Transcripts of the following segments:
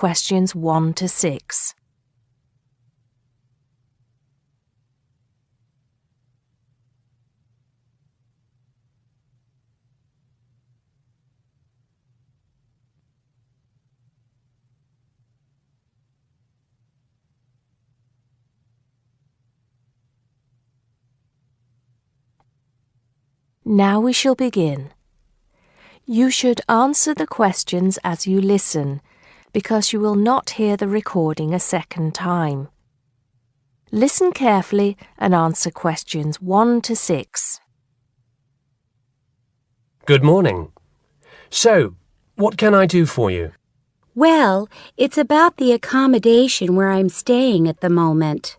questions 1 to 6. Now we shall begin. You should answer the questions as you listen, because you will not hear the recording a second time. Listen carefully and answer questions 1 to 6. Good morning. So, what can I do for you? Well, it's about the accommodation where I'm staying at the moment.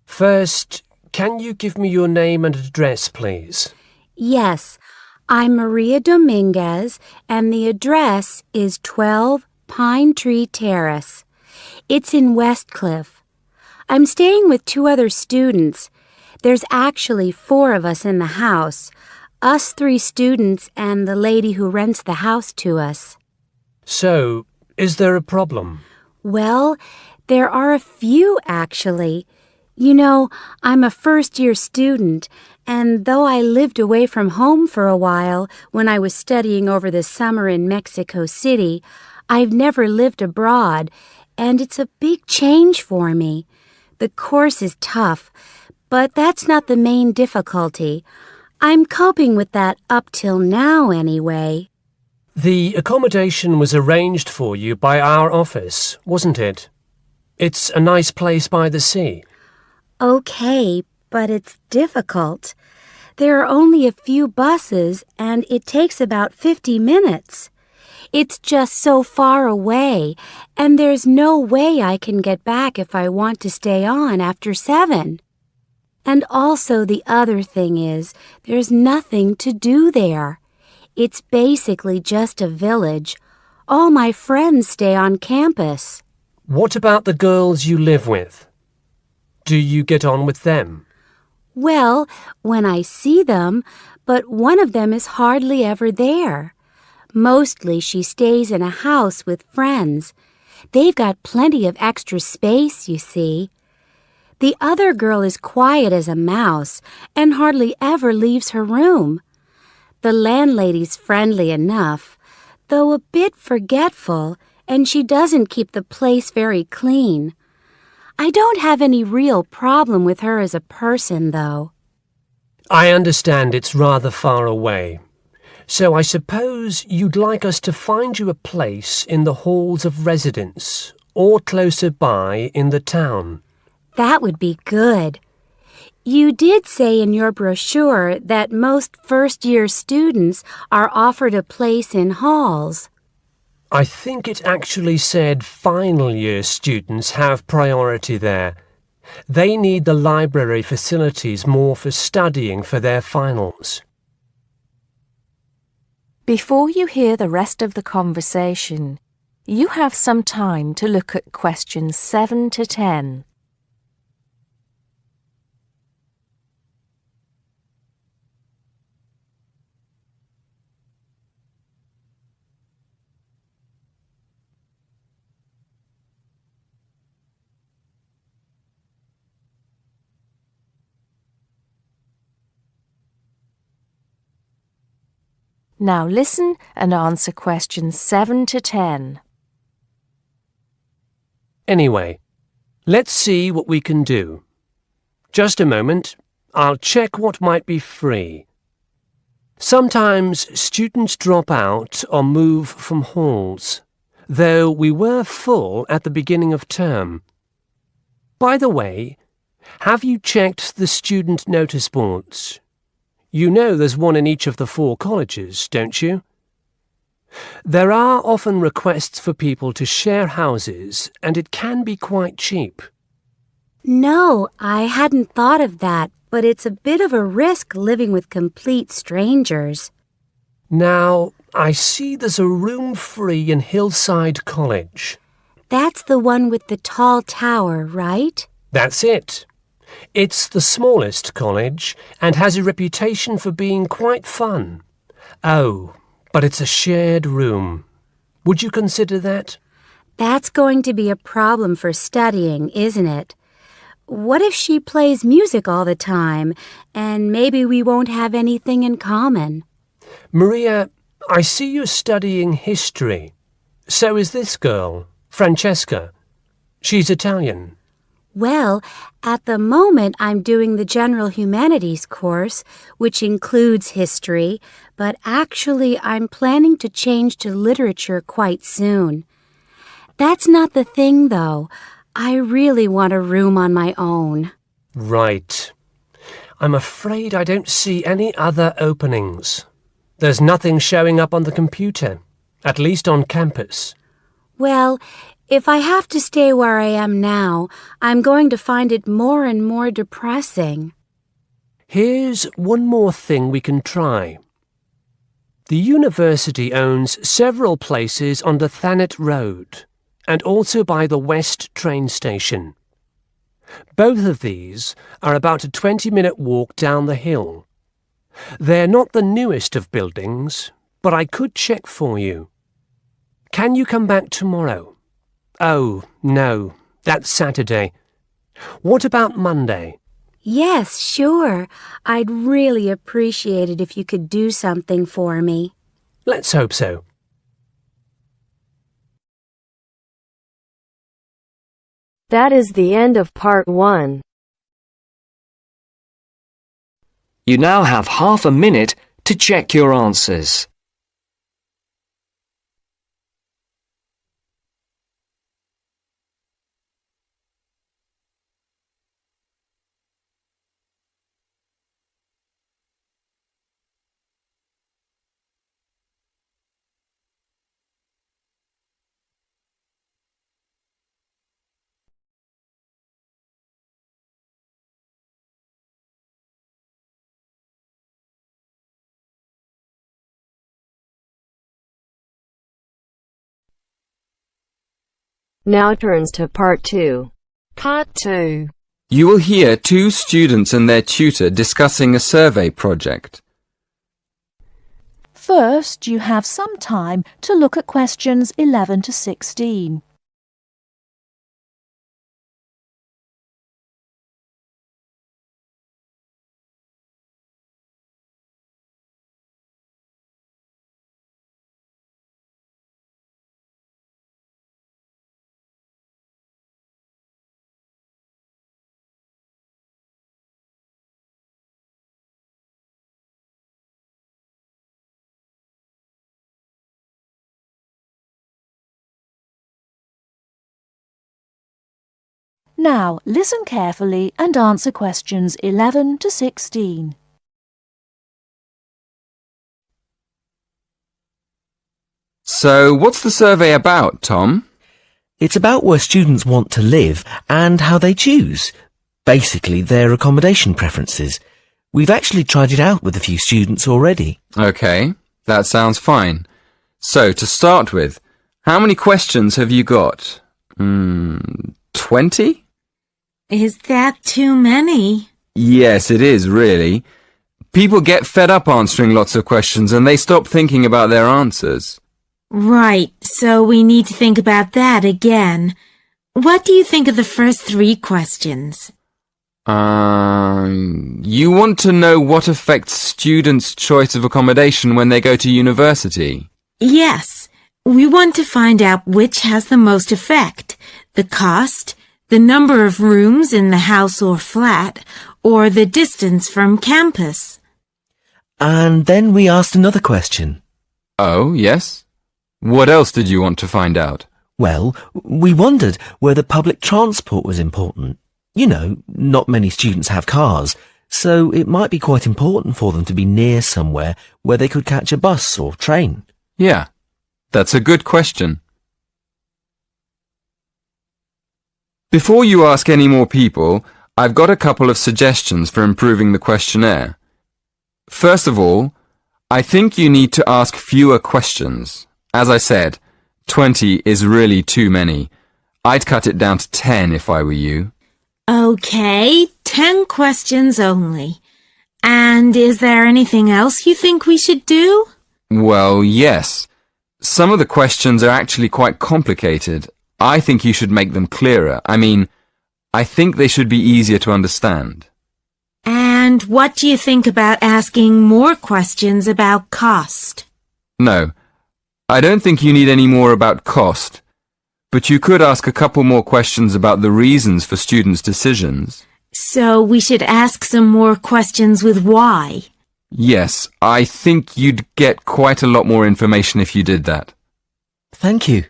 First, can you give me your name and address, please? Yes, I'm Maria Dominguez, and the address is 12 Pine Tree Terrace. It's in Westcliff. I'm staying with 2 other students. There's actually 4 of us in the house, us 3 students and the lady who rents the house to us. So, is there a problem? Well, there are a few, actually. You know, I'm a first-year student, and though I lived away from home for a while when I was studying over the summer in Mexico City, I've never lived abroad, and it's a big change for me. The course is tough, but that's not the main difficulty. I'm coping with that up till now, anyway. The accommodation was arranged for you by our office, wasn't it? It's a nice place by the sea. Okay, but it's difficult. There are only a few buses, and it takes about 50 minutes. It's just so far away, and there's no way I can get back if I want to stay on after 7. And also the other thing is, there's nothing to do there. It's basically just a village. All my friends stay on campus. What about the girls you live with? Do you get on with them? Well, when I see them, but one of them is hardly ever there. Mostly she stays in a house with friends. They've got plenty of extra space, you see. The other girl is quiet as a mouse and hardly ever leaves her room. The landlady's friendly enough, though a bit forgetful, and she doesn't keep the place very clean. I don't have any real problem with her as a person, though. I understand it's rather far away. So I suppose you'd like us to find you a place in the halls of residence or closer by in the town. That would be good. You did say in your brochure that most first-year students are offered a place in halls. I think it actually said final year students have priority there. They need the library facilities more for studying for their finals. Before you hear the rest of the conversation, you have some time to look at questions 7 to 10. Now listen and answer questions 7 to 10. Anyway, let's see what we can do. Just a moment, I'll check what might be free. Sometimes students drop out or move from halls, though we were full at the beginning of term. By the way, have you checked the student notice boards? You know there's one in each of the 4 colleges, don't you? There are often requests for people to share houses, and it can be quite cheap. No, I hadn't thought of that, but it's a bit of a risk living with complete strangers. Now, I see there's a room free in Hillside College. That's the one with the tall tower, right? That's it. It's the smallest college and has a reputation for being quite fun. Oh, but it's a shared room. Would you consider that? That's going to be a problem for studying, isn't it? What if she plays music all the time, and maybe we won't have anything in common? Maria, I see you're studying history. So is this girl, Francesca. She's Italian. Well, at the moment I'm doing the General Humanities course, which includes history, but actually I'm planning to change to literature quite soon. That's not the thing, though. I really want a room on my own. Right. I'm afraid I don't see any other openings. There's nothing showing up on the computer, at least on campus. Well, if I have to stay where I am now, I'm going to find it more and more depressing. Here's one more thing we can try. The university owns several places on the Thanet Road and also by the West train station. Both of these are about a 20-minute walk down the hill. They're not the newest of buildings, but I could check for you. Can you come back tomorrow? Oh, no, that's Saturday. What about Monday? Yes, sure. I'd really appreciate it if you could do something for me. Let's hope so. That is the end of part 1. You now have half a minute to check your answers. Now turns to part 2. Part 2. You will hear two students and their tutor discussing a survey project. First, you have some time to look at questions 11 to 16. Now, listen carefully and answer questions 11 to 16. So, what's the survey about, Tom? It's about where students want to live and how they choose. Basically, their accommodation preferences. We've actually tried it out with a few students already. Okay, that sounds fine. So, to start with, how many questions have you got? 20? Is that too many? Yes, it is, really. People get fed up answering lots of questions and they stop thinking about their answers. Right, so we need to think about that again. What do you think of the first 3 questions? You want to know what affects students' choice of accommodation when they go to university? Yes, we want to find out which has the most effect. The cost, the number of rooms in the house or flat, or the distance from campus. And then we asked another question. Oh, yes? What else did you want to find out? Well, we wondered whether public transport was important. You know, not many students have cars, so it might be quite important for them to be near somewhere where they could catch a bus or train. Yeah, that's a good question. Before you ask any more people, I've got a couple of suggestions for improving the questionnaire. First of all, I think you need to ask fewer questions. As I said, 20 is really too many. I'd cut it down to 10 if I were you. Okay, 10 questions only. And is there anything else you think we should do? Well, yes. Some of the questions are actually quite complicated. I think you should make them clearer. I think they should be easier to understand. And what do you think about asking more questions about cost? No, I don't think you need any more about cost, but you could ask a couple more questions about the reasons for students' decisions. So we should ask some more questions with why. Yes, I think you'd get quite a lot more information if you did that. Thank you.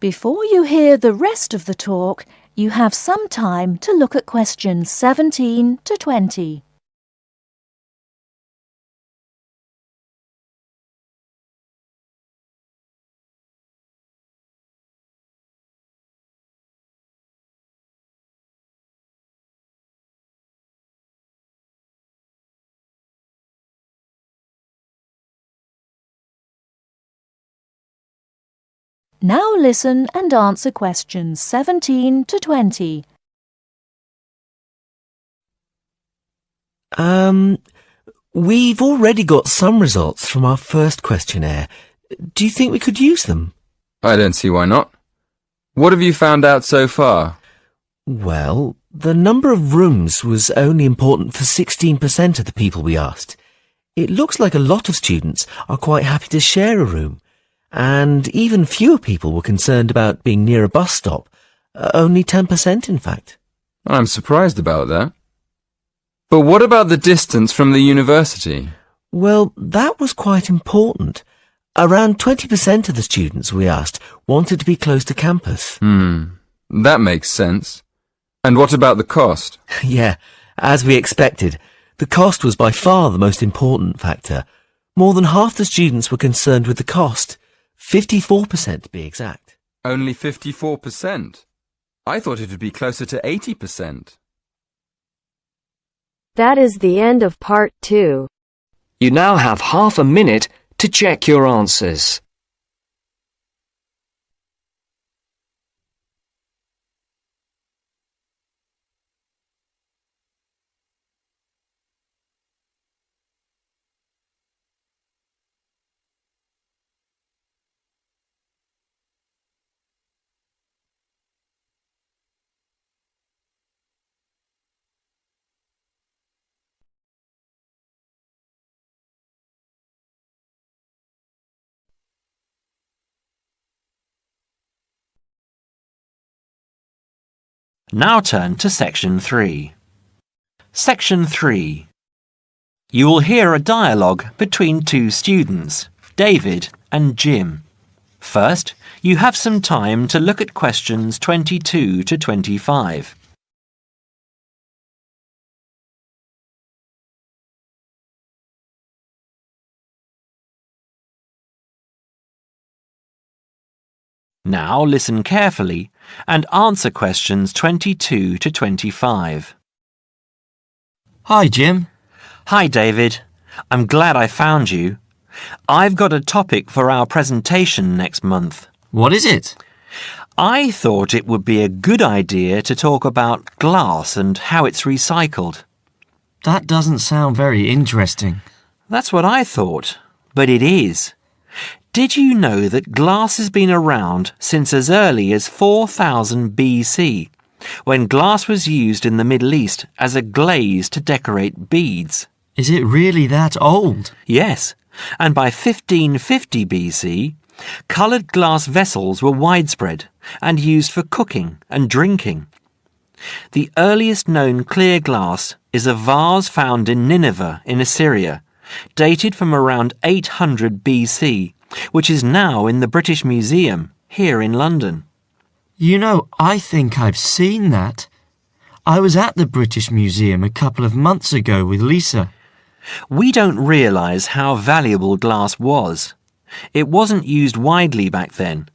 Before you hear the rest of the talk, you have some time to look at questions 17 to 20. Now listen and answer questions 17 to 20. We've already got some results from our first questionnaire. Do you think we could use them? I don't see why not. What have you found out so far? Well, the number of rooms was only important for 16% of the people we asked. It looks like a lot of students are quite happy to share a room. And even fewer people were concerned about being near a bus stop. Only 10%, in fact. I'm surprised about that. But what about the distance from the university? Well, that was quite important. Around 20% of the students we asked wanted to be close to campus. That makes sense. And what about the cost? Yeah, as we expected. The cost was by far the most important factor. More than half the students were concerned with the cost. 54% to be exact. Only 54%? I thought it would be closer to 80%. That is the end of part 2. You now have half a minute to check your answers. Now turn to Section 3. Section 3. You will hear a dialogue between two students, David and Jim. First, you have some time to look at questions 22 to 25. Now listen carefully and answer questions 22 to 25. Hi, Jim. Hi, David. I'm glad I found you. I've got a topic for our presentation next month. What is it? I thought it would be a good idea to talk about glass and how it's recycled. That doesn't sound very interesting. That's what I thought, but it is. Did you know that glass has been around since as early as 4000 BC, when glass was used in the Middle East as a glaze to decorate beads? Is it really that old? Yes, and by 1550 BC, coloured glass vessels were widespread and used for cooking and drinking. The earliest known clear glass is a vase found in Nineveh in Assyria, dated from around 800 BC, which is now in the British Museum here in London. You know, I think I've seen that. I was at the British Museum a couple of months ago with Lisa. We don't realise how valuable glass was. It wasn't used widely back then.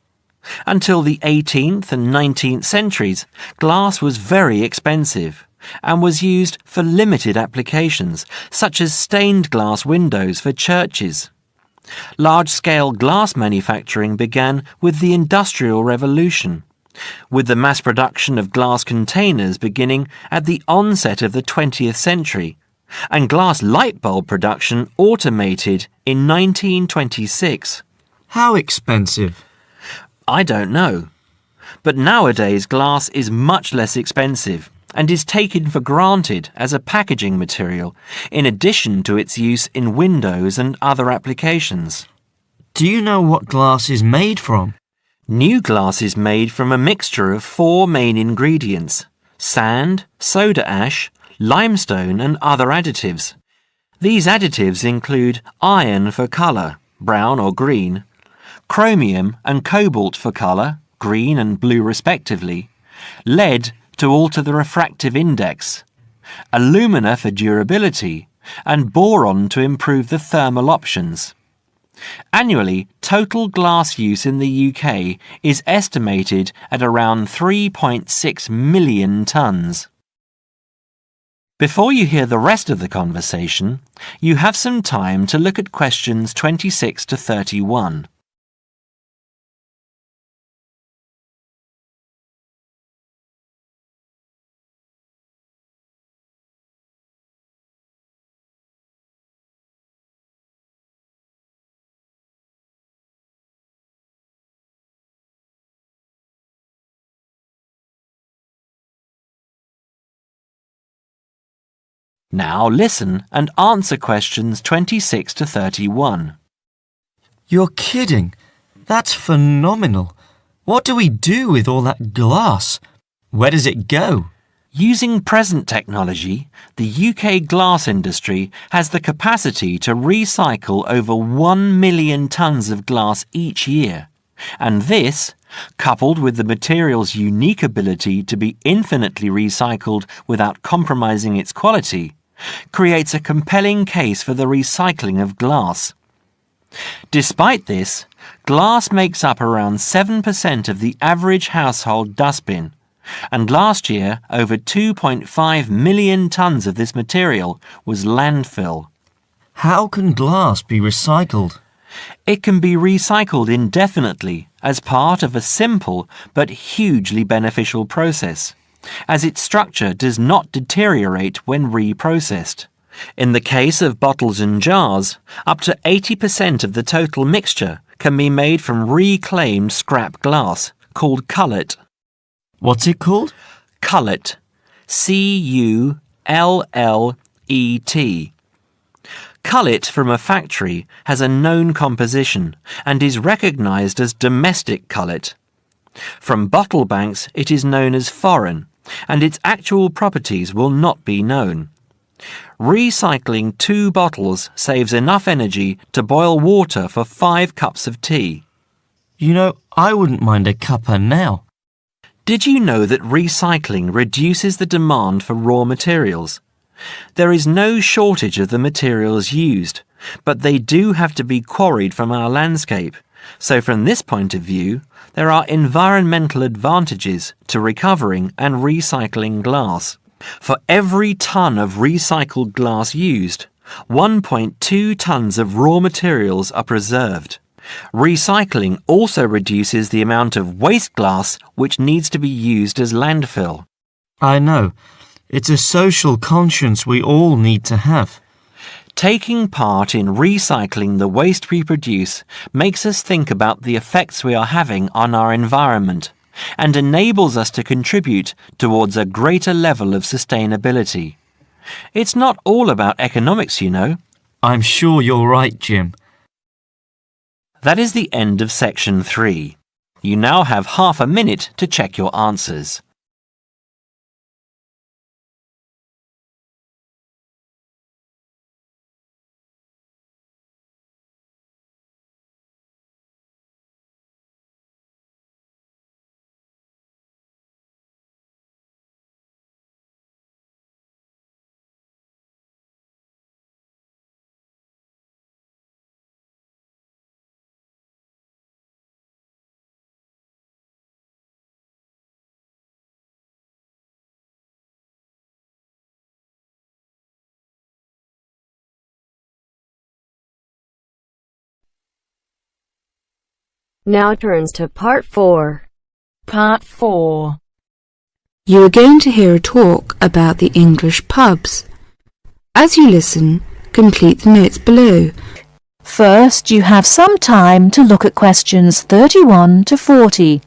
Until the 18th and 19th centuries, glass was very expensive and was used for limited applications, such as stained glass windows for churches. Large-scale glass manufacturing began with the Industrial Revolution, with the mass production of glass containers beginning at the onset of the 20th century, and glass light bulb production automated in 1926. How expensive? I don't know. But nowadays glass is much less expensive and is taken for granted as a packaging material, in addition to its use in windows and other applications. Do you know what glass is made from? New glass is made from a mixture of 4 main ingredients: sand, soda ash, limestone and other additives. These additives include iron for colour, brown or green, chromium and cobalt for colour, green and blue respectively, lead to alter the refractive index, alumina for durability, and boron to improve the thermal options. Annually, total glass use in the UK is estimated at around 3.6 million tonnes. Before you hear the rest of the conversation, you have some time to look at questions 26 to 31. Now listen and answer questions 26 to 31. You're kidding. That's phenomenal. What do we do with all that glass? Where does it go? Using present technology, the UK glass industry has the capacity to recycle over 1 million tonnes of glass each year. And this, coupled with the material's unique ability to be infinitely recycled without compromising its quality, creates a compelling case for the recycling of glass. Despite this, glass makes up around 7% of the average household dustbin, and last year over 2.5 million tonnes of this material was landfill. How can glass be recycled? It can be recycled indefinitely as part of a simple but hugely beneficial process, as its structure does not deteriorate when reprocessed. In the case of bottles and jars, up to 80% of the total mixture can be made from reclaimed scrap glass, called cullet. What's it called? Cullet. C-U-L-L-E-T. Cullet from a factory has a known composition and is recognised as domestic cullet. From bottle banks it is known as foreign, and its actual properties will not be known. Recycling 2 bottles saves enough energy to boil water for 5 cups of tea. You know, I wouldn't mind a cuppa now. Did you know that recycling reduces the demand for raw materials? There is no shortage of the materials used, but they do have to be quarried from our landscape. So from this point of view, there are environmental advantages to recovering and recycling glass. For every tonne of recycled glass used, 1.2 tonnes of raw materials are preserved. Recycling also reduces the amount of waste glass which needs to be used as landfill. I know. It's a social conscience we all need to have. Taking part in recycling the waste we produce makes us think about the effects we are having on our environment and enables us to contribute towards a greater level of sustainability. It's not all about economics, you know. I'm sure you're right, Jim. That is the end of section 3. You now have half a minute to check your answers. Now turns to Part 4. Part 4. You are going to hear a talk about the English pubs. As you listen, complete the notes below. First, you have some time to look at questions 31 to 40.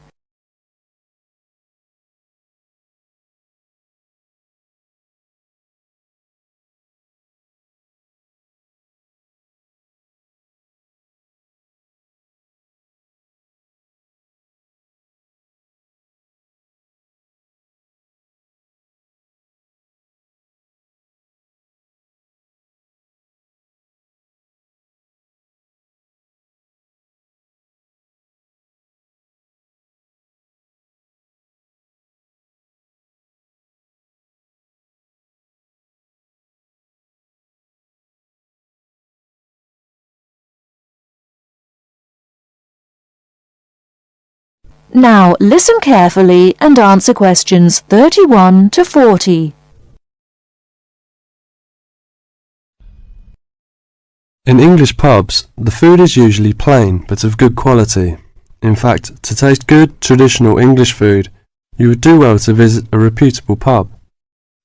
Now listen carefully and answer questions 31 to 40. In English pubs, the food is usually plain but of good quality. In fact, to taste good, traditional English food, you would do well to visit a reputable pub.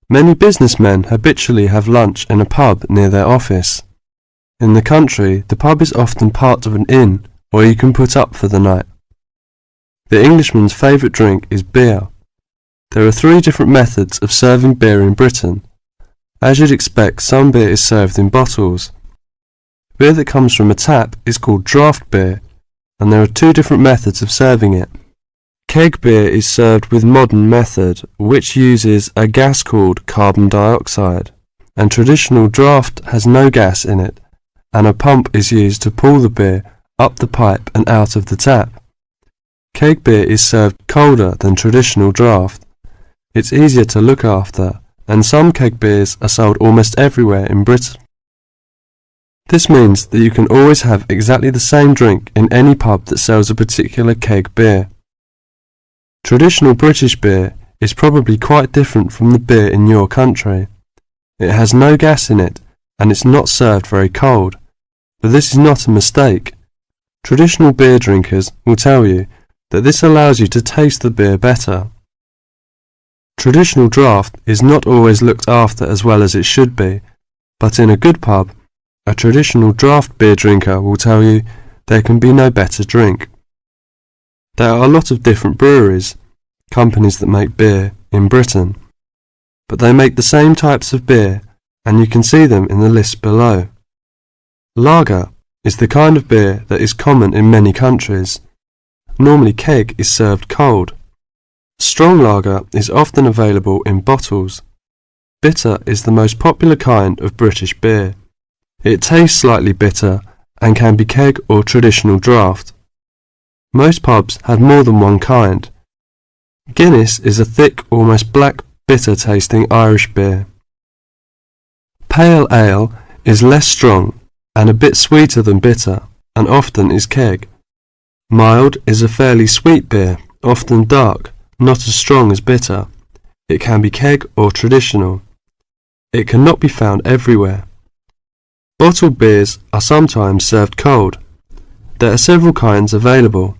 Many businessmen habitually have lunch in a pub near their office. In the country, the pub is often part of an inn where you can put up for the night. The Englishman's favourite drink is beer. There are 3 different methods of serving beer in Britain. As you'd expect, some beer is served in bottles. Beer that comes from a tap is called draft beer, and there are 2 different methods of serving it. Keg beer is served with modern method, which uses a gas called carbon dioxide, and traditional draft has no gas in it, and a pump is used to pull the beer up the pipe and out of the tap. Keg beer is served colder than traditional draft. It's easier to look after, and some keg beers are sold almost everywhere in Britain. This means that you can always have exactly the same drink in any pub that sells a particular keg beer. Traditional British beer is probably quite different from the beer in your country. It has no gas in it, and it's not served very cold. But this is not a mistake. Traditional beer drinkers will tell you that this allows you to taste the beer better. Traditional draft is not always looked after as well as it should be, but in a good pub, a traditional draft beer drinker will tell you there can be no better drink. There are a lot of different breweries, companies that make beer, in Britain, but they make the same types of beer, and you can see them in the list below. Lager is the kind of beer that is common in many countries. Normally keg is served cold. Strong lager is often available in bottles. Bitter is the most popular kind of British beer. It tastes slightly bitter and can be keg or traditional draft. Most pubs have more than one kind. Guinness is a thick, almost black, bitter tasting Irish beer. Pale ale is less strong and a bit sweeter than bitter, and often is keg. Mild is a fairly sweet beer, often dark, not as strong as bitter. It can be keg or traditional. It cannot be found everywhere. Bottled beers are sometimes served cold. There are several kinds available.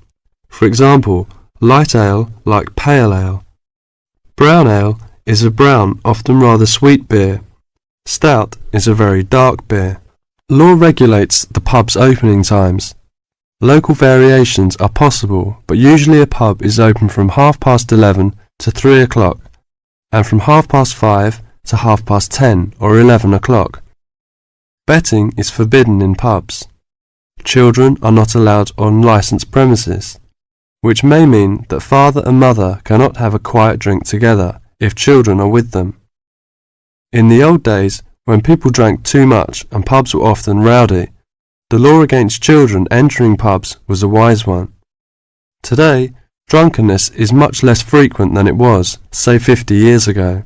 For example, light ale like pale ale. Brown ale is a brown, often rather sweet beer. Stout is a very dark beer. Law regulates the pub's opening times. Local variations are possible, but usually a pub is open from 11:30 to 3 o'clock, and from 5:30 to 10:30 or 11 o'clock. Betting is forbidden in pubs. Children are not allowed on licensed premises, which may mean that father and mother cannot have a quiet drink together if children are with them. In the old days, when people drank too much and pubs were often rowdy, the law against children entering pubs was a wise one. Today, drunkenness is much less frequent than it was, say 50 years ago.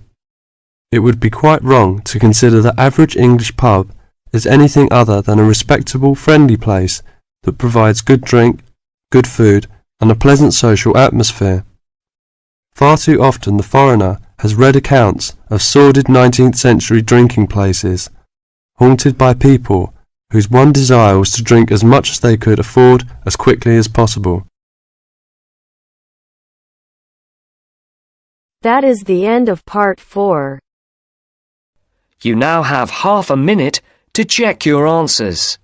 It would be quite wrong to consider the average English pub as anything other than a respectable, friendly place that provides good drink, good food, and a pleasant social atmosphere. Far too often the foreigner has read accounts of sordid 19th century drinking places, haunted by people whose one desire was to drink as much as they could afford as quickly as possible. That is the end of part 4. You now have half a minute to check your answers.